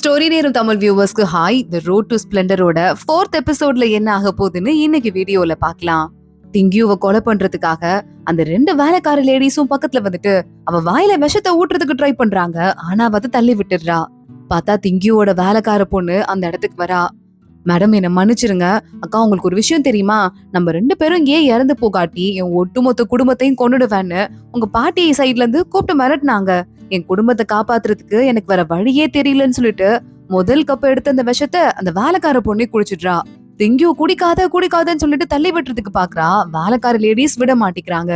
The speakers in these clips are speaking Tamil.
ஸ்டோரி நேரம் தமிழ் வியூவர்ஸ்க்கு ஹாய். தி ரோட் டு ஸ்பிளண்டரோட 4th எபிசோட்ல என்ன ஆக போகுதுன்னு இன்னைக்கு வீடியோல பார்க்கலாம். திங்கியூவை கொலை பண்றதுக்காக அந்த 2 வேலைக்கார லேடிஸும் பக்கத்துல வந்துட்டு அவ வாயில விஷத்தை ஊட்டுறதுக்கு ட்ரை பண்றாங்க. ஆனா அவ தள்ளி விட்டுடுறா. பார்த்தா திங்கியூவோட வேலைக்கார பொண்ணு அந்த இடத்துக்கு வரா. மேடம், என்ன மன்னிச்சிருங்க. அக்கா, உங்களுக்கு ஒரு விஷயம் தெரியுமா? நம்ம 2 பேரும் ஏன் இறந்து போகாட்டி என் ஒட்டுமொத்த குடும்பத்தையும் கொன்னுடுவேன்னு உங்க பாட்டி சைட்ல இருந்து கூப்பிட்டு மிரட்டினாங்க. என் குடும்பத்தை காப்பாத்துறதுக்கு எனக்கு வேற வழியே தெரியலன்னு சொல்லிட்டு முதல் கப் எடுத்த அந்த விஷத்தை அந்த வேலைக்கார பொண்ணை குடிச்சிடுறா. திங்கியூ குடிக்காதன்னு சொல்லிட்டு தள்ளி விட்டுறதுக்கு பாக்குறா. வேலைக்கார லேடிஸ் விட மாட்டிக்கிறாங்க.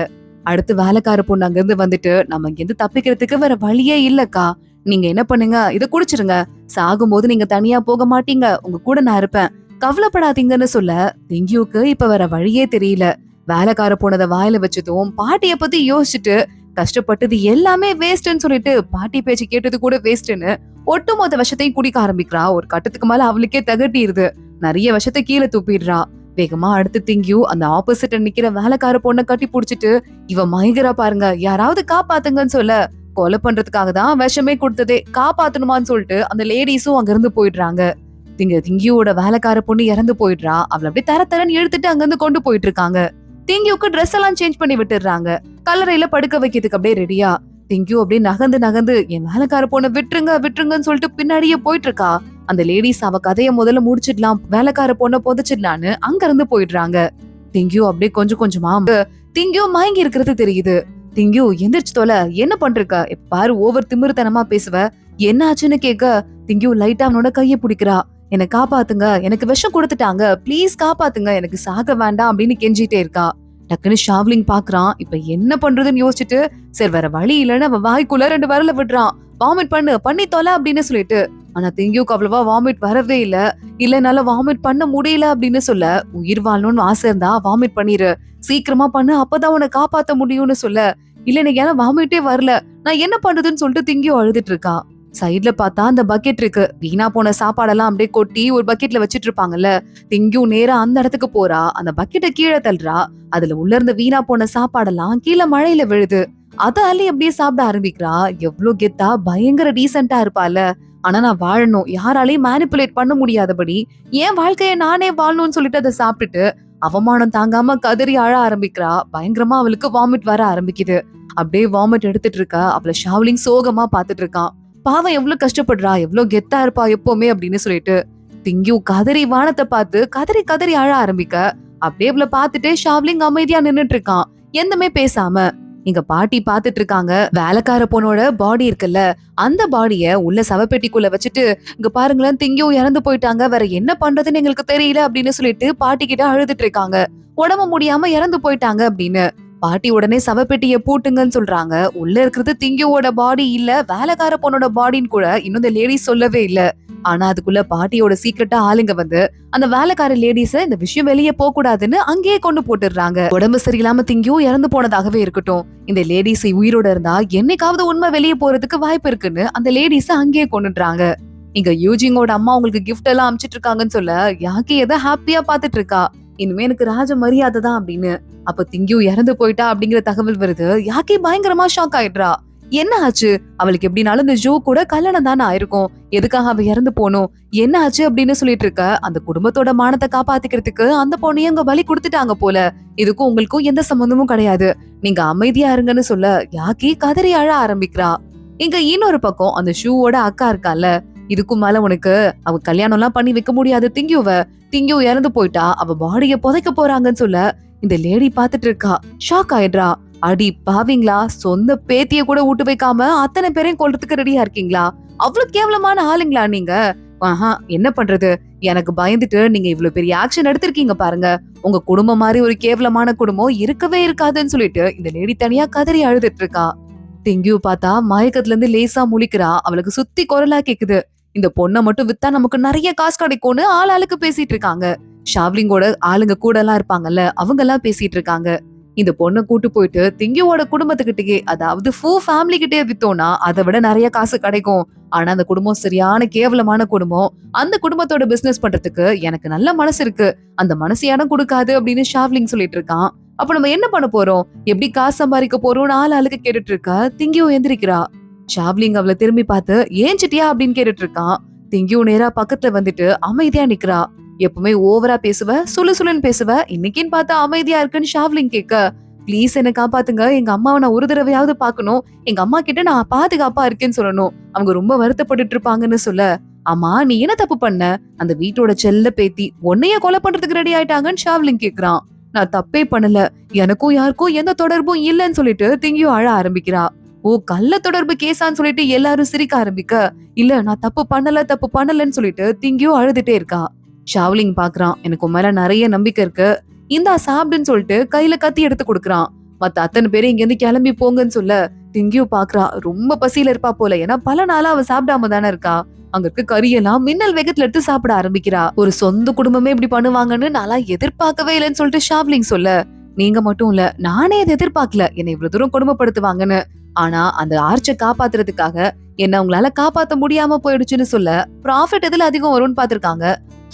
அடுத்து வேலைக்கார பொண்ணு அங்க இருந்து வந்துட்டு, நம்ம இங்க இருந்து தப்பிக்கிறதுக்கு வேற வழியே இல்லக்கா, நீங்க என்ன பண்ணுங்க, இத குடிச்சிருங்க. சாகும்போது நீங்க தனியா போக மாட்டீங்க, உங்க கூட நான் இருப்பேன், கவலைப்படாதீங்கன்னு சொல்ல திங்கியூக்கு இப்ப வேற வழியே தெரியல. வேலைக்கார போனத வாயில வச்சதும் பாட்டிய பத்தி யோசிச்சுட்டு கஷ்டப்பட்டது எல்லாமே வேஸ்ட்ன்னு சொல்லிட்டு பாட்டி பேச்சு கேட்டது கூட வேஸ்ட்ன்னு ஒட்டுமொத்த விஷத்தையும் குடிக்க ஆரம்பிக்கிறா. ஒரு கட்டத்துக்கு மேல அவளுக்கே தகட்டிடுது. நிறைய விஷத்தை கீழே துப்பிடுறா. வேகமா அடுத்து திங்கியூ அந்த ஆப்போசிட் நிக்கிற வேலைக்கார பொண்ணை கட்டி புடிச்சிட்டு, இவ மயங்கரா பாருங்க, யாராவது காப்பாத்துங்கன்னு சொல்ல, கொலை பண்றதுக்காக தான் விஷமே கொடுத்ததே, காப்பாத்தணுமான்னு சொல்லிட்டு அந்த லேடிஸும் அங்க இருந்து போயிடுறாங்க. திங்கியூவோட வேலைக்கார பொண்ணு இறந்து போயிடுறா. அவளை அப்படியே தரன்னு இழுத்துட்டு அங்க இருந்து கொண்டு போயிட்டு இருக்காங்க. திங்கியூக்கு ட்ரெஸ் எல்லாம் சேஞ்ச் பண்ணி விட்டுறாங்க. கல்லறையில படுக்க வைக்கிறதுக்கு அப்படியே ரெடியா. திங்கியூ அப்படியே நகந்து என் வேலைக்கார பொண்ணை விட்டுருங்கன்னு சொல்லிட்டு பின்னாடியே போயிட்டு இருக்கா. அந்த லேடிஸ் அவ கதைய முதல்ல முடிச்சிடலாம், வேலைக்கார பொண்ணை புதைச்சிடலான்னு அங்க இருந்து போயிடுறாங்க. திங்கியூ அப்படியே கொஞ்சம் கொஞ்சமா திங்கியூ மயங்கி இருக்கிறது தெரியுது. திங்கியூ எந்திரிச்சு தொலை, என்ன பண்றக்க, பாரு ஓவர் திமிருத்தனமா பேசுவ, என்ன ஆச்சுன்னு கேட்க திங்கியூ லைட்டா அவனோட கைய பிடிக்கிறா. என்னை காப்பாத்துங்க, எனக்கு விஷம் கொடுத்துட்டாங்க, ப்ளீஸ் காப்பாத்துங்க, எனக்கு சாக வேண்டாம் அப்படின்னு கெஞ்சிட்டே இருக்கா. டக்குன்னு ஷாவ்லிங் பாக்குறான். இப்ப என்ன பண்றதுன்னு யோசிச்சுட்டு, சரி வேற வழி இல்லன்னு அவன் வாய்க்குள்ள 2 விரல விடுறான். வாமிட் பண்ணி தொலை அப்படின்னு சொல்லிட்டு. ஆனா திங்கியூக்கு அவ்வளவா வாமிட் வரவே இல்ல. என்னால வாமிட் பண்ண முடியல அப்படின்னு சொல்ல, உயிர் வாழணும்னு ஆசை இருந்தா வாமிட் பண்ணிரு, சீக்கிரமா பண்ணு, அப்பதான் உன்னை காப்பாத்த முடியும்னு சொல்ல, இல்ல எனக்கு ஏன்னா வாமிட்டே வரல, நான் என்ன பண்றதுன்னு சொல்லிட்டு திங்கியூ அழுதுட்டு இருக்கா. சைட்ல பார்த்தா அந்த பக்கெட் இருக்கு. வீணா போன சாப்பாடெல்லாம் அப்படியே கொட்டி ஒரு பக்கெட்ல வச்சிட்டு இருப்பாங்கல்ல. திங்கியூ நேரா அந்த இடத்துக்கு போறா. அந்த பக்கெட்டை கீழே தள்ளுறா. அதுல உள்ள இருந்த வீணா போன சாப்பாடெல்லாம் கீழே மழையில விழுது. அத அள்ளி அப்படியே சாப்பிட ஆரம்பிக்கிறா. எவ்வளவு கெத்தா பயங்கர டீசென்ட்டா இருப்பால. ஆனா நான் வாழணும், யாராலையும் மேனிப்புலேட் பண்ண முடியாதபடி என் வாழ்க்கைய நானே வாழணும்னு சொல்லிட்டு அதை சாப்பிட்டுட்டு அவமானம் தாங்காம கதறி அழ ஆரம்பிக்கிறா. பயங்கரமா அவளுக்கு வாமிட் வர ஆரம்பிக்குது. அப்படியே வாமிட் எடுத்துட்டு இருக்கா. அவளை ஷாவ்லிங் சோகமா பாத்துட்டு இருக்கான். பாவம் எவ்வளவு கஷ்டப்படுறா, எவ்வளவு கெத்தா இருப்பா எப்பவுமே அப்படின்னு சொல்லிட்டு திங்கியூ கதறி வானத்தை பார்த்து கதறி அழ ஆரம்பிக்க, அப்படியே இவளை பார்த்துட்டு ஷாவ்லிங் அமைதியா நின்னுட்டு இருக்கான், எதுவுமே பேசாம. இங்க பாட்டி பாத்துட்டு இருக்காங்க. வேலைக்கார பொண்ணோட பாடி இருக்குல்ல, அந்த பாடிய உள்ள சவப்பெட்டிக்குள்ள வச்சுட்டு, இங்க பாருங்களேன் திங்கியூ இறந்து போயிட்டாங்க, வேற என்ன பண்றதுன்னு எங்களுக்கு தெரியல அப்படின்னு சொல்லிட்டு பாட்டி கிட்ட அழுதுட்டு இருக்காங்க. உடம்பு முடியாம இறந்து போயிட்டாங்க அப்படின்னு. பாட்டி உடனே சவப்பெட்டிய பூட்டுங்கன்னு சொல்றாங்க. உள்ள இருக்கிறது திங்கியூவோட பாடி இல்ல, வேலைக்கார பொண்ணோட பாடின்னு கூட இன்னும் இந்த லேடிஸ் சொல்லவே இல்ல. ஆனா அதுக்குள்ள பாட்டியோட சீக்கிரட்டா ஆளுங்க வந்து அந்த வேலைக்கார லேடிஸ இந்த விஷயம் வெளியே போக கூடாதுன்னு அங்கேயே கொண்டு போட்டுடுறாங்க. உடம்பு சரியில்லாம திங்கியூ இறந்து போனதாகவே இருக்கட்டும், இந்த லேடிஸ் உயிரோட இருந்தா என்னைக்காவது உண்மை வெளியே போறதுக்கு வாய்ப்பு இருக்குன்னு அந்த லேடிஸ அங்கேயே கொண்டுடுறாங்க. இங்க யூஜிங்கோட அம்மா உங்களுக்கு கிஃப்ட் எல்லாம் அமிச்சிட்டு இருக்காங்கன்னு சொல்ல, யாக்கி எதை ஹாப்பியா பாத்துட்டு இருக்கா. இனிமே எனக்கு ராஜ மரியாதை தான் அப்படின்னு. அப்ப திங்கியூ இறந்து போயிட்டா அப்படிங்கிற தகவல் வருது. யாக்கி பயங்கரமா ஷாக் ஆயிடுறா. என்ன ஆச்சு, அவளுக்கு எப்படினாலும் இந்த ஜூ கூட கல்யாணம் தானே ஆயிருக்கும், எதுக்காக அவ இறந்து போகணும், என்ன ஆச்சு அப்படின்னு சொல்லிட்டு இருக்க. அந்த குடும்பத்தோட மானத்தை காப்பாத்திக்கிறதுக்கு அந்த பொண்ணையும் அங்க பலி கொடுத்துட்டாங்க போல, இதுக்கும் உங்களுக்கும் எந்த சம்பந்தமும் கிடையாது, நீங்க அமைதியா இருங்கன்னு சொல்ல யாக்கி கதறி அழ ஆரம்பிக்கிறா. இங்க இன்னொரு பக்கம் அந்த ஷூவோட அக்கா இருக்கால, இதுக்கும் மேல உனக்கு அவ கல்யாணம் எல்லாம் பண்ணி வைக்க முடியாது, திங்கியூ இறந்து போயிட்டா, அவ பாடிய புதைக்க போறாங்கன்னு சொல்ல இந்த லேடி பாத்துட்டு இருக்கா. ஷாக் ஆயிடுறா. அடி பாவீங்களா, சொந்த பேத்திய கூட விட்டு வைக்காம அத்தனை பேரையும் கொல்றதுக்கு ரெடியா இருக்கீங்களா, அவ்வளவு கேவலமான ஆளுங்களா நீங்க. ஆஹா, என்ன பண்றது, எனக்கு பயந்துட்டு நீங்க இவ்வளவு பெரிய ஆக்ஷன் எடுத்திருக்கீங்க பாருங்க, உங்க குடும்பம் மாதிரி ஒரு கேவலமான குடும்பம் இருக்கவே இருக்காதுன்னு சொல்லிட்டு இந்த லேடி தனியா கதறி அழுதுட்டு இருக்கா. திங்கியூ பார்த்தா மயக்கத்துல இருந்து லேசா முழிக்கிறா. அவளுக்கு சுத்தி குரலா கேக்குது. இந்த பொண்ணை மட்டும் வித்தா நமக்கு நிறைய காசு கிடைக்கும்னு ஆளுக்கு பேசிட்டு இருக்காங்க. ஷாவ்லிங்கோட ஆளுங்க கூட எல்லாம் இருப்பாங்கல்ல, அவங்க எல்லாம் பேசிட்டு இருக்காங்க. இந்த பொண்ணை கூட்டு போயிட்டு திங்கியோட குடும்பத்துக்கிட்டே, அதாவது ஃபேமிலி கிட்டே வித்தோம்னா அதை விட நிறைய காசு கிடைக்கும். ஆனா அந்த குடும்பம் சரியான கேவலமான குடும்பம், அந்த குடும்பத்தோட பிசினஸ் பண்றதுக்கு எனக்கு நல்ல மனசு இருக்கு, அந்த மனசு இடம் கொடுக்காது அப்படின்னு ஷாவ்லிங் சொல்லிட்டு இருக்கான். அப்ப நம்ம என்ன பண்ண போறோம், எப்படி காசு சம்பாதிக்க போறோம் ஆளுக்கு கேட்டுட்டு இருக்கா. திங்கியோ எந்திரிக்கிறா. ஷாவ்லிங் அவளை திரும்பி பார்த்து ஏன் சிட்டியா அப்படின்னு கேட்டுட்டு இருக்கான். திங்கியும் நேரா பக்கத்துல வந்துட்டு அமைதியா நிக்கிறா. எப்பவுமே ஓவரா பேசுவ, சுளுசுளுன்னு பேசுவ, இன்னைக்குன்னு பார்த்தா அமைதியா இருக்குன்னு ஷாவ்லிங் கேட்க, ப்ளீஸ் என்ன காப்பாத்துங்க, எங்க அம்மாவை நான் ஒரு தடவையாவது பார்க்கணும், எங்க அம்மா கிட்ட நான் பாதுகாப்பா இருக்கேன்னு சொல்லணும், அவங்க ரொம்ப வருத்தப்பட்டுட்டு இருப்பாங்கன்னு சொல்ல, ஆமா நீ என்ன தப்பு பண்ண, அந்த வீட்டோட செல்ல பேத்தி உன்னைய கொலை பண்றதுக்கு ரெடி ஆயிட்டாங்கன்னு ஷாவ்லிங் கேக்குறான். நான் தப்பே பண்ணல, எனக்கும் யாருக்கும் எந்த தொடர்பும் இல்லன்னு சொல்லிட்டு திங்கியும் அழ ஆரம்பிக்கிறா. ஓ கள்ள தொடர்பு கேஸான்னு சொல்லிட்டு எல்லாரும் சிரிக்க ஆரம்பிக்க, இல்ல நான் தப்பு பண்ணலன்னு சொல்லிட்டு திங்கியும் அழுதுட்டே இருக்கா. ஷாவ்லிங் பாக்குறான், எனக்கு உன் மேல நிறைய நம்பிக்கை இருக்கு, இந்தா சாப்பிடுன்னு சொல்லிட்டு கையில கத்தி எடுத்து கொடுக்குறான். மத்த அத்தனை பேரும் இங்க இருந்து கிளம்பி போங்கன்னு சொல்ல, திங்கியும் பாக்குறா, ரொம்ப பசியில இருப்பா போல, ஏன்னா பல நாளா அவ சாப்பிடாம தானே இருக்கா. அங்க இருக்க கறியெல்லாம் மின்னல் வேகத்துல எடுத்து சாப்பிட ஆரம்பிக்கிறா. ஒரு சொந்த குடும்பமே இப்படி பண்ணுவாங்கன்னு நான் எதிர்பார்க்கவே இல்லைன்னு சொல்லிட்டு ஷாவ்லிங் சொல்ல, நீங்க மட்டும் இல்ல, நானே அதை எதிர்பார்க்கல என்னை இவ்வளவு தூரம் கொடுமைப்படுத்துவாங்கன்னு. ஆனா அந்த ஆர்ச்சை காப்பாத்துறதுக்காக என்ன உங்களால காப்பாத்த முடியாம போயிடுச்சுன்னு சொல்ல, ப்ராஃபிட் எதுல அதிகம் வரும்னு பாத்திருக்காங்க,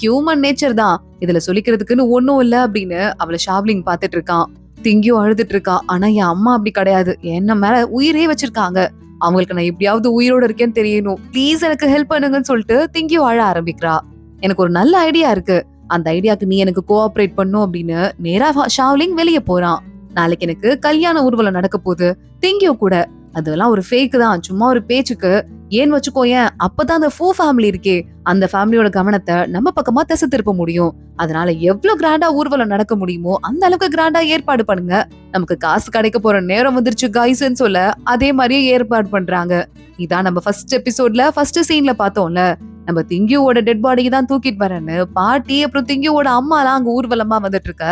ஹியூமன் நேச்சர் தான், இதுல சொல்லிக்கிறதுக்குன்னு ஒண்ணும் இல்ல அப்படின்னு அவளை ஷாவ்லிங் பாத்துட்டு இருக்கான். திங்கியும் அழுதுட்டு இருக்கா. ஆனா என் அம்மா அப்படி கிடையாது, என்ன மேல உயிரே வச்சிருக்காங்க, அவங்களுக்கு நான் எப்படியாவது உயிரோட இருக்கேன்னு தெரியணும், ப்ளீஸ் எனக்கு ஹெல்ப் பண்ணுங்கன்னு சொல்லிட்டு திங்கியும் அழ ஆரம்பிக்கிறா. எனக்கு ஒரு நல்ல ஐடியா இருக்கு, அந்த ஐடியாக்கு நீ எனக்கு கோஆபரேட் பண்ணும் அப்படின்னு நேரா ஷாவ்லிங் வெளியே போறான். நாளைக்கு எனக்கு கல்யாண ஊர்வலம் நடக்க போகுது, திங்கியோ கூட, அதெல்லாம் ஒரு ஃபேக் தான், சும்மா ஒரு பேச்சுக்கு, ஏன்னு வச்சுக்கோயேன், அப்பதான் அந்த ஃபூ ஃபேமிலி இருக்கே, அந்த ஃபேமிலியோட கவனத்தை நம்ம பக்கமா திசை திருப்ப முடியும். அதனால எவ்வளவு கிராண்டா ஊர்வலம் நடக்க முடியுமோ அந்த அளவுக்கு கிராண்டா ஏற்பாடு பண்ணுங்க, நமக்கு காசு கிடைக்க போற நேரம் வந்துருச்சு கைஸ்ன்னு சொல்ல, அதே மாதிரியே ஏற்பாடு பண்றாங்க. இதான் நம்ம ஃபர்ஸ்ட் எபிசோட்ல ஃபர்ஸ்ட் சீன்ல பார்த்தோம்ல, நம்ம திங்கியோட டெட் பாடிக்கு தான் தூக்கிட்டு வரேன்னு பாட்டி அப்புறம் திங்கியோட அம்மா எல்லாம் அங்க ஊர்வலமா வந்துட்டு இருக்க.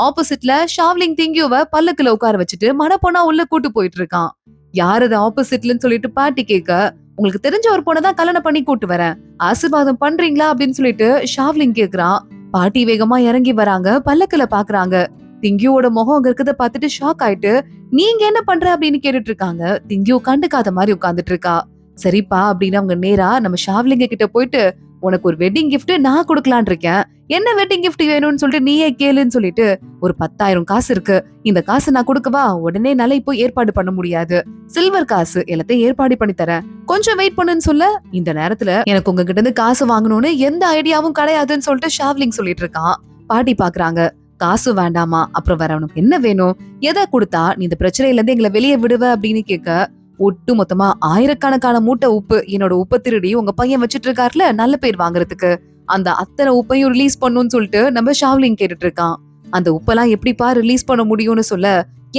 ஆப்போசிட்ல ஷாவ்லிங் திங்கியோவை பல்லக்குல உட்கார வச்சுட்டு மனப்பொண்ணா உள்ள கூட்டு போயிட்டு இருக்கான். யாரு அது ஆப்போசிட்லன்னு சொல்லிட்டு பாட்டி கேட்க, உங்களுக்கு தெரிஞ்ச ஒரு பொண்ணை தான் கல்யாணம் பண்ணி கூட்டு வரேன், ஆசீர்வாதம் பண்றீங்களா அப்படின்னு சொல்லிட்டு ஷாவ்லிங் கேக்குறான். பாட்டி வேகமா இறங்கி வராங்க, பல்லக்குல பாக்குறாங்க. திங்கியோட முகம் அங்க இருக்கத பார்த்துட்டு ஷாக் ஆயிட்டு, நீங்க என்ன பண்ற அப்படின்னு கேட்டுட்டு இருக்காங்க. திங்கியோ கண்டுக்காத மாதிரி உட்கார்ந்துட்டு இருக்கா. சரிப்பா அப்படின்னு அவங்க நேரா நம்ம ஷாவ்லிங்க கிட்ட போயிட்டு, உனக்கு ஒரு வெட்டிங் கிஃப்ட் நான் கொடுக்கலான் இருக்கேன், என்ன வெட்டிங் கிஃப்ட் வேணும்னு சொல்லிட்டு நீயே கேளுன்னு சொல்லிட்டு, ஒரு 10,000 காசு இருக்கு, இந்த காசு நான் கொடுக்கவா, உடனே நல்லா இப்போ ஏற்பாடு பண்ண முடியாது, சில்வர் காசு எல்லாத்தையும் ஏற்பாடு பண்ணி தரேன், கொஞ்சம் வெயிட் பண்ணுன்னு சொல்ல, இந்த நேரத்துல எனக்கு உங்ககிட்ட இருந்து காசு வாங்கணும்னு எந்த ஐடியாவும் கிடையாதுன்னு சொல்லிட்டு ஷாவ்லிங் சொல்லிட்டு இருக்கான். பாட்டி பாக்குறாங்க, காசு வேண்டாமா, அப்புறம் வேற உனக்கு என்ன வேணும், எதை கொடுத்தா நீ இந்த பிரச்சனையில இருந்து எங்களை வெளியே விடுவ அப்படின்னு கேட்க, ஒட்டு மொத்தமா ஆயிரக்கணக்கான மூட்டை உப்பு, என்னோட உப்பை திருடி உங்க பையன் வச்சிட்டு இருக்காருல நல்ல பேர் வாங்குறதுக்கு, அந்த அத்தனை உப்பையும் ரிலீஸ் பண்ணுன்னு சொல்லிட்டு நம்ம ஷாவ்லிங் கேட்டுட்டு இருக்கான். அந்த உப்பெல்லாம் எப்படிப்பா ரிலீஸ் பண்ண முடியும்னு சொல்ல,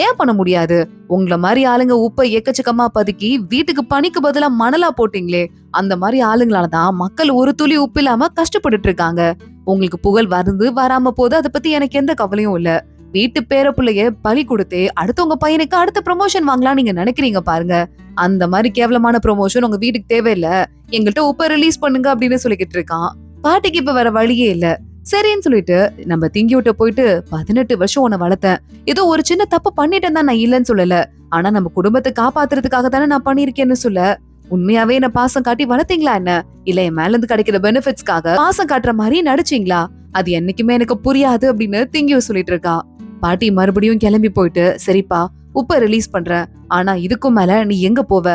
ஏன் பண்ண முடியாது, உங்கள மாதிரி ஆளுங்க உப்பை எக்கச்சக்கமா பதுக்கி வீட்டுக்கு பனிக்கு பதிலா மணலா போட்டீங்களே, அந்த மாதிரி ஆளுங்களாலதான் மக்கள் ஒரு துளி உப்பு இல்லாம கஷ்டப்பட்டுட்டு இருக்காங்க. உங்களுக்கு புகழ் வருது வராம போது அதை பத்தி எனக்கு எந்த கவலையும் இல்ல, வீட்டு பேர பிள்ளைய பலி கொடுத்தே அடுத்தவங்க பையனுக்கு அடுத்த ப்ரமோஷன் வாங்கலாம் நீங்க நினைக்கிறீங்க பாருங்க, அந்த மாதிரி கேவலமான ப்ரமோஷன் உங்க வீட்டுக்கு தேவையில்ல, எங்கள்கிட்ட உப்ப ரிலீஸ் பண்ணுங்க அப்படின்னு சொல்லிக்கிட்டு இருக்கான். பாட்டிக்கு இப்ப வேற வழியே இல்ல, சரின்னு சொல்லிட்டு நம்ம திங்கிவிட்ட போயிட்டு, 18 வருஷம் உன்னை வளர்த்தேன், ஏதோ ஒரு சின்ன தப்பு பண்ணிட்டேன் தான், நான் இல்லன்னு சொல்லல, ஆனா நம்ம குடும்பத்தை காப்பாத்துறதுக்காக தானே நான் பண்ணிருக்கேன்னு சொல்ல, உண்மையாவே என்ன பாசம் காட்டி வளர்த்தீங்களா என்ன, இல்ல என் மேல இருந்து கிடைக்கிற பெனிஃபிட்ஸ்க்காக பாசம் காட்டுற மாதிரி நடிச்சீங்களா, அது என்னைக்குமே எனக்கு புரியாது அப்படின்னு திங்கியோ சொல்லிட்டு இருக்கா. பாட்டி மறுபடியும் கிளம்பி போயிட்டு, சரிப்பா உப்ப ரிலீஸ் பண்ற, ஆனா இதுக்கும் மேல நீ எங்க போவ,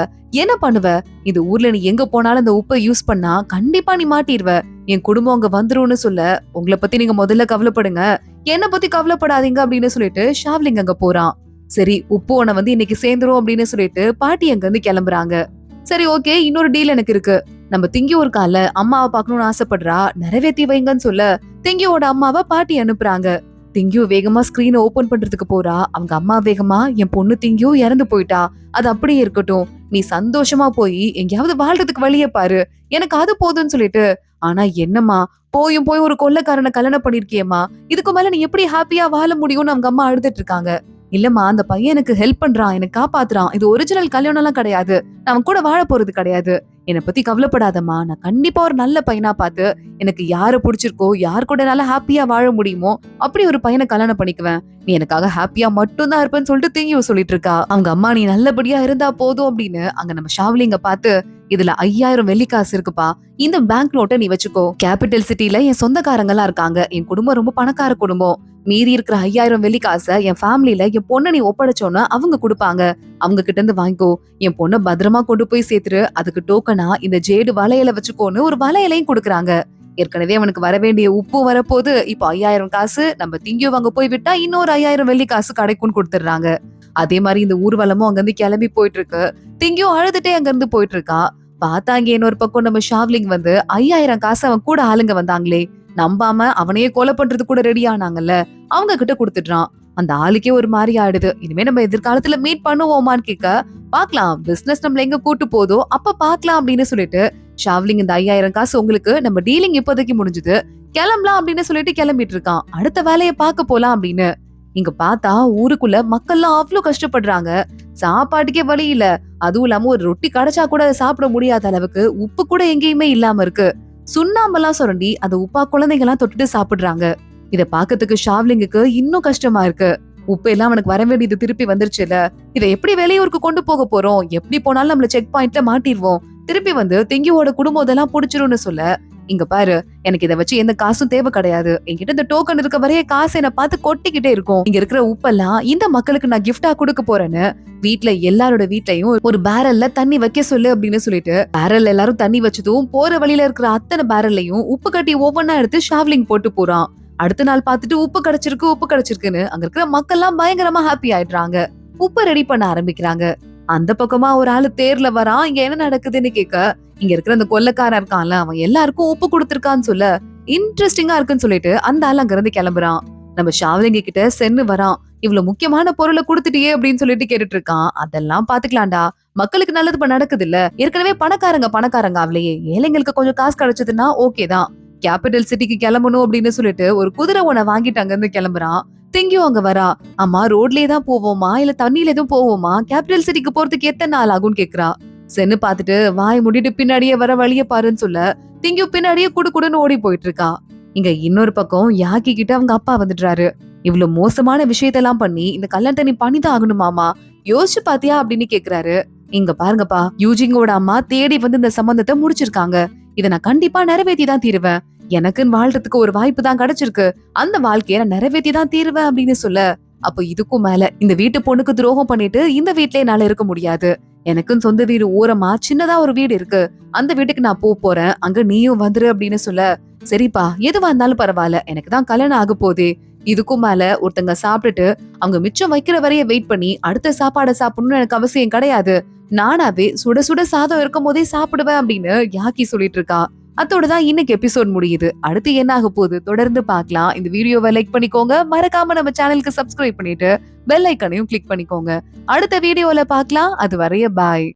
என்ன பண்ணுவ, இந்த ஊர்ல நீ எங்க போனாலும் இந்த உப்பை யூஸ் பண்ணா கண்டிப்பா நீ மாட்டிடுவ, என் குடும்பம் அங்க வந்துரும்னு சொல்ல, உங்களை பத்தி நீங்க முதல்ல கவலைப்படுங்க, என்ன பத்தி கவலைப்படாதீங்க அப்படின்னு சொல்லிட்டு ஷாவ்லிங் அங்க போறான். சரி உப்பு உன இன்னைக்கு சேர்ந்துரும் அப்படின்னு சொல்லிட்டு பாட்டி அங்க இருந்து கிளம்புறாங்க. சரி ஓகே, இன்னொரு டீல் எனக்கு இருக்கு, நம்ம திங்கி ஒரு கால அம்மாவை பாக்கணும்னு ஆசைப்படுறா, நிறைவேற்றி வைங்கன்னு சொல்ல, திங்கியோட அம்மாவை பாட்டி அனுப்புறாங்க. திங்கியோ வேகமா ஸ்கிரீனை ஓபன் பண்றதுக்கு போறா, அவங்க அம்மா வேகமா, என் பொண்ணு திங்கியோ இறந்து போயிட்டா, அது அப்படியே இருக்கட்டும், நீ சந்தோஷமா போய் எங்கேயாவது வாழ்றதுக்கு வழிய பாரு, எனக்கு அது போதும்னு சொல்லிட்டு, ஆனா என்னம்மா போயும் போய் ஒரு கொள்ளைக்காரனை கல்யாணம் பண்ணிருக்கியம்மா, இதுக்கு மேல நீ எப்படி ஹாப்பியா வாழ முடியும்னு அவங்க அம்மா அழுதுட்டு இருக்காங்க. இல்லம்மா அந்த பையன் எனக்கு ஹெல்ப் பண்றான், எனக்கு காப்பாத்துறான், இது ஒரிஜினல் கல்யாணம் எல்லாம் கிடையாது, நான் கூட வாழ போறது கிடையாது, என்னை பத்தி கவலைப்படாதம்மா, நான் கண்டிப்பா ஒரு நல்ல பையனா பார்த்து எனக்கு யாரு பிடிச்சிருக்கோ, யார் கூட நல்லா ஹாப்பியா வாழ முடியுமோ அப்படி ஒரு பையனை கல்யாணம் பண்ணிக்குவேன், நீ எனக்காக ஹாப்பியா மட்டும் தான் இருப்பேன்னு சொல்லிட்டு திங்கியோ சொல்லிட்டு இருக்கா. அவங்க அம்மா நீ நல்லபடியா இருந்தா போதும் அப்படின்னு அங்க நம்ம ஷாவ்லிங்க பார்த்து, இதுல 5000 வெள்ளி காசு இருக்குப்பா. இந்த பேங்க் நோட்டை நீ வச்சுக்கோ. கேபிட்டல் சிட்டில என் சொந்தக்காரங்க எல்லாம் இருக்காங்க. என் குடும்பம் ரொம்ப பணக்கார குடும்பம். மீதி இருக்கிற 5000 வெள்ளி காசை என் ஃபேமிலில என் பொண்ணை நீ ஒப்படைச்சோன்னா அவங்க கொடுப்பாங்க. அவங்க கிட்ட இருந்து வாங்கிக்கோ. என் பொண்ணை பத்திரமா கொண்டு போய் சேர்த்துரு. அதுக்கு டோக்கனா இந்த ஜேடு வளையல வச்சுக்கோன்னு ஒரு வளையலையும் கொடுக்குறாங்க. ஏற்கனவே அவனுக்கு வர வேண்டிய உப்பும் வரப்போது. இப்போ 5000 காசு நம்ம திங்கியூ அங்க போய் விட்டா இன்னொரு 5000 வெள்ளி காசு கிடைக்கும்னு கொடுத்துடுறாங்க. அதே மாதிரி இந்த ஊர்வலமும் அங்கிருந்து கிளம்பி போயிட்டு இருக்கு. திங்கியூ அழுதுட்டே அங்க இருந்து போயிட்டு இருக்கா. பார்த்தா அங்க இன்னொரு பக்கம் நம்ம ஷாவ்லிங் வந்து 5000 காசு அவன் கூட ஆளுங்க வந்தாங்களே, நம்பாம அவனையே கொலை பண்றது கூட ரெடி ஆனாங்கல்ல, அவங்க கிட்ட கொடுத்துடுறான். அந்த ஆளுக்கே ஒரு மாதிரி ஆயிடுது. இனிமே நம்ம எதிர்காலத்துல மீட் பண்ணுவோமான்னு கேட்க, பாக்கலாம் பிசினஸ் நம்மள எங்க கூட்டு போதோ அப்ப பாக்கலாம் அப்படின்னு சொல்லிட்டு ஷாவ்லிங் இந்த 5000 காசு உங்களுக்கு, நம்ம டீலிங் இப்போதைக்கு முடிஞ்சது, கிளம்பலாம் அப்படின்னு சொல்லிட்டு கிளம்பிட்டு இருக்கான். அடுத்த வேலையை பார்க்க போலாம் அப்படின்னு. இங்க பார்த்தா ஊருக்குள்ள மக்கள்லாம் அவ்வளவு கஷ்டப்படுறாங்க. சாப்பாட்டுக்கே வழி இல்ல. அதுவும் இல்லாம ஒரு ரொட்டி கிடைச்சா கூட அதை சாப்பிட முடியாத அளவுக்கு உப்பு கூட எங்கேயுமே இல்லாம இருக்கு. சுண்ணாம்பெல்லாம் சுரண்டி அந்த உப்பா குழந்தைங்க எல்லாம் தொட்டுட்டு சாப்பிடுறாங்க. இத பாக்கிறதுக்கு ஷாவ்லிங்குக்கு இன்னும் கஷ்டமா இருக்கு. உப்பு எல்லாம் அவனுக்கு வர வேண்டியது திருப்பி வந்துருச்சுல. இதை எப்படி வெளியூருக்கு கொண்டு போக போறோம்? எப்படி போனாலும் நம்மள செக் பாயிண்ட்ல மாட்டிடுவோம். திருப்பி வந்து திங்கியோட குடும்பம் இதெல்லாம் புடிச்சிரும்னு சொல்ல, இங்க பாரு, எனக்கு இதை வச்சு எந்த காசும் தேவை கிடையாது. என்கிட்ட இந்த டோக்கன் இருக்க வரைய காசு என்ன பார்த்து கொட்டிக்கிட்டே இருக்கும். இங்க இருக்கிற உப்பெல்லாம் இந்த மக்களுக்கு நான் கிஃப்டா கொடுக்க போறேன்னு வீட்ல எல்லாரோட வீட்லயும் ஒரு பேரல்ல தண்ணி வைக்க சொல்லு அப்படின்னு சொல்லிட்டு பேரல் எல்லாரும் தண்ணி வச்சதும் போற வழியில இருக்கிற அத்தனை பேரல்லையும் உப்பு கட்டி ஒவ்வொன்னா எடுத்து ஷாவ்லிங் போட்டு போறான். அடுத்த நாள் பார்த்துட்டு உப்பு கிடைச்சிருக்குன்னு அங்க இருக்கிற மக்கள் எல்லாம் பயங்கரமா ஹாப்பி ஆயிடுறாங்க. உப்பு ரெடி பண்ண ஆரம்பிக்கிறாங்க. அந்த பக்கமா ஒரு ஆளு தேர்ல வரான். இங்க என்ன நடக்குதுன்னு கேட்க, இங்க இருக்கிற அந்த கொள்ளைக்காரன் இருக்கான்ல, அவன் எல்லாருக்கும் உப்பு கொடுத்திருக்கான்னு சொல்ல, இன்ட்ரெஸ்டிங்கா இருக்குன்னு சொல்லிட்டு அந்த ஆள் அங்க இருந்து கிளம்புறான். நம்ம ஷாவ்லிங்க கிட்ட சென்னு வரான். இவ்வளவு முக்கியமான பொருளை கொடுத்துட்டியே அப்படின்னு சொல்லிட்டு கேட்டுட்டு இருக்கான். அதெல்லாம் பாத்துக்கலாம்டா, மக்களுக்கு நல்லது நடக்குது இல்ல. ஏற்கனவே பணக்காரங்க அவளையே, ஏழைங்களுக்கு கொஞ்சம் காசு கிடைச்சதுன்னா ஓகே தான். கேபிட்டல் சிட்டிக்கு கிளம்பணும் அப்படின்னு சொல்லிட்டு ஒரு குதிரை ஒண்ண வாங்கிட்டு அங்க இருந்து கிளம்புறான். திங்கியும் அங்க வரா. அம்மா ரோட்லயே தான் போவோமா இல்ல தண்ணியில எதுவும் போவோமா? கேபிட்டல் சிட்டிக்கு போறதுக்கு எத்தனை நாள் ஆகும்னு கேக்குறா. சென்னு பாத்துட்டு வாய் முடிட்டு பின்னாடியே வர வழிய பாருன்னு சொல்ல, திங்கியூ பின்னாடியே குடுன்னு ஓடி போயிட்டு இருக்கா. இங்க இன்னொரு பக்கம் யாக்கி கிட்ட அவங்க அப்பா வந்துடுறாரு. இவ்வளவு மோசமான விஷயத்தெல்லாம் பண்ணி இந்த கல்யாணத்தை நீ பண்ணிதான் ஆகணுமாமா, யோசிச்சு பாத்தியா அப்படின்னு கேக்குறாரு. இங்க பாருங்கப்பா, யூஜிங்கோட அம்மா தேடி வந்து இந்த சம்பந்தத்தை முடிச்சிருக்காங்க. இதை நான் கண்டிப்பா நிறைவேற்றி தான் தீருவேன். எனக்குன்னு வாழ்றதுக்கு ஒரு வாய்ப்பு தான் கிடைச்சிருக்கு. அந்த வாழ்க்கைய நான் நிறைவேற்றி தான் தீருவேன் அப்படின்னு சொல்ல, அப்ப இதுக்கும் மேல இந்த வீட்டு பொண்ணுக்கு துரோகம் பண்ணிட்டு இந்த வீட்லயே என்னால இருக்க முடியாது. எனக்குன்னு சொந்த வீடு ஓரமா சின்னதா ஒரு வீடு இருக்கு. அந்த வீட்டுக்கு நான் போறேன். அங்க நீயும் வந்துரு அப்படின்னு சொல்ல, சரிப்பா எதுவா இருந்தாலும் பரவாயில்ல, எனக்கு தான் கல்யாணம் ஆக போதே. இதுக்கும் மேல ஒருத்தங்க சாப்பிட்டுட்டு அவங்க மிச்சம் வைக்கிற வரைய வெயிட் பண்ணி அடுத்த சாப்பாடை சாப்பிடணும்னு எனக்கு அவசியம் கிடையாது. நானாவே சுட சுட சாதம் இருக்கும் போதே சாப்பிடுவேன் அப்படின்னு யாக்கி சொல்லிட்டு இருக்கா. அதோடதான் இன்னைக்கு எபிசோட் முடியுது. அடுத்து என்ன ஆக போகுது தொடர்ந்து பார்க்கலாம். இந்த வீடியோவை லைக் பண்ணிக்கோங்க. மறக்காம நம்ம சேனலுக்கு சப்ஸ்கிரைப் பண்ணிட்டு பெல் ஐக்கனையும் கிளிக் பண்ணிக்கோங்க. அடுத்த வீடியோல பார்க்கலாம். அது வரைய பாய்.